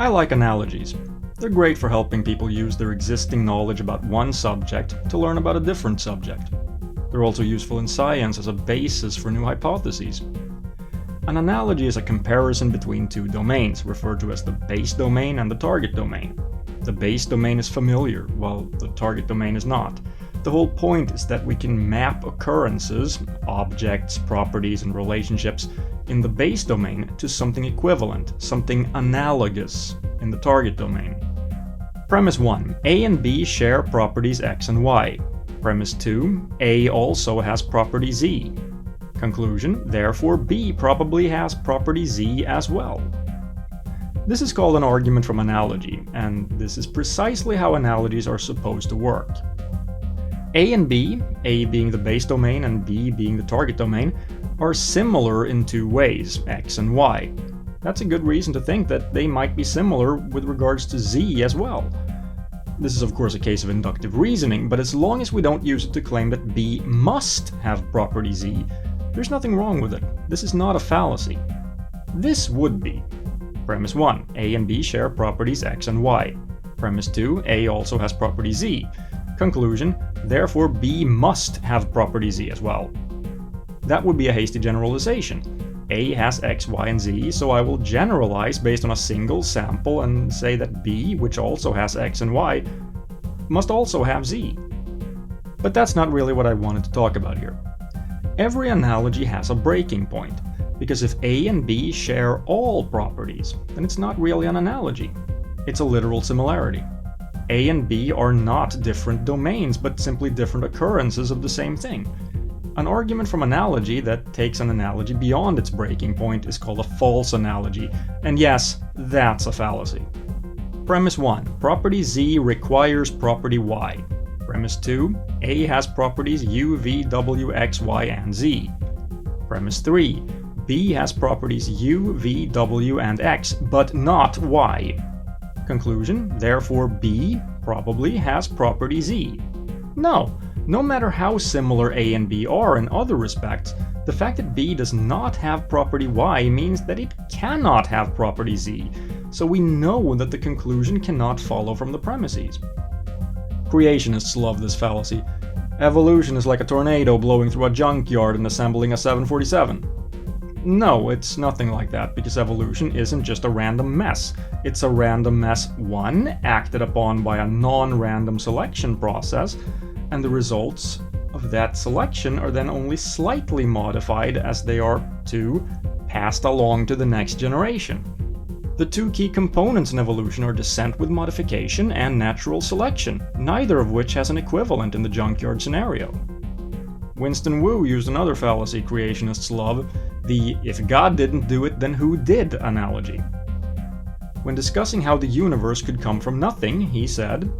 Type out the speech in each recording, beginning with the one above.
I like analogies. They're great for helping people use their existing knowledge about one subject to learn about a different subject. They're also useful in science as a basis for new hypotheses. An analogy is a comparison between two domains, referred to as the base domain and the target domain. The base domain is familiar, while the target domain is not. The whole point is that we can map occurrences, objects, properties, and relationships in the base domain to something equivalent, something analogous in the target domain. Premise 1. A and B share properties x and y. Premise 2. A also has property z. Conclusion: therefore B probably has property z as well. This is called an argument from analogy, and this is precisely how analogies are supposed to work. A and B, A being the base domain and B being the target domain, are similar in two ways, x and y. That's a good reason to think that they might be similar with regards to z as well. This is of course a case of inductive reasoning, but as long as we don't use it to claim that B must have property z, there's nothing wrong with it. This is not a fallacy. This would be. Premise 1. A and B share properties x and y. Premise 2. A also has property z. Conclusion: therefore B must have property z as well. That would be a hasty generalization. A has x, y, and z, so I will generalize based on a single sample and say that B, which also has x and y, must also have z. But that's not really what I wanted to talk about here. Every analogy has a breaking point, because if A and B share all properties, then it's not really an analogy. It's a literal similarity. A and B are not different domains, but simply different occurrences of the same thing. An argument from analogy that takes an analogy beyond its breaking point is called a false analogy, and yes, that's a fallacy. Premise 1. Property z requires property y. Premise 2. A has properties u, v, w, x, y, and z. Premise 3. B has properties u, v, w, and x, but not y. Conclusion: therefore B probably has property z. No matter how similar A and B are in other respects, the fact that B does not have property y means that it cannot have property z, so we know that the conclusion cannot follow from the premises. Creationists love this fallacy. Evolution is like a tornado blowing through a junkyard and assembling a 747. No, it's nothing like that, because evolution isn't just a random mess. It's a random mess, 1, acted upon by a non-random selection process, and the results of that selection are then only slightly modified as they are, 2, passed along to the next generation. The two key components in evolution are descent with modification and natural selection, neither of which has an equivalent in the junkyard scenario. Winston Wu used another fallacy creationists love, the "if God didn't do it, then who did" analogy. When discussing how the universe could come from nothing, he said,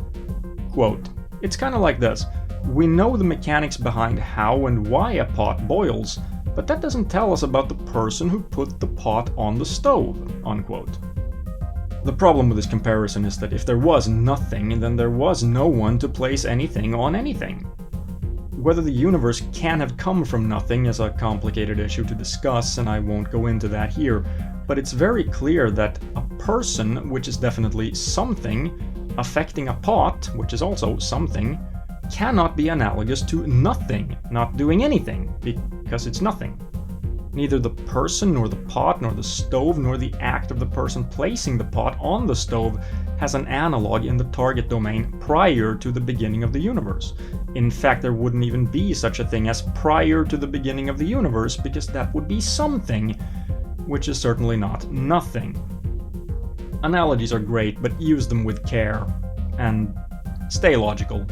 quote, "It's kind of like this. We know the mechanics behind how and why a pot boils, but that doesn't tell us about the person who put the pot on the stove," unquote. The problem with this comparison is that if there was nothing, then there was no one to place anything on anything. Whether the universe can have come from nothing is a complicated issue to discuss, and I won't go into that here, but it's very clear that a person, which is definitely something, affecting a pot, which is also something, cannot be analogous to nothing, not doing anything, because it's nothing. Neither the person, nor the pot, nor the stove, nor the act of the person placing the pot on the stove has an analog in the target domain prior to the beginning of the universe. In fact, there wouldn't even be such a thing as prior to the beginning of the universe, because that would be something, which is certainly not nothing. Analogies are great, but use them with care, and stay logical.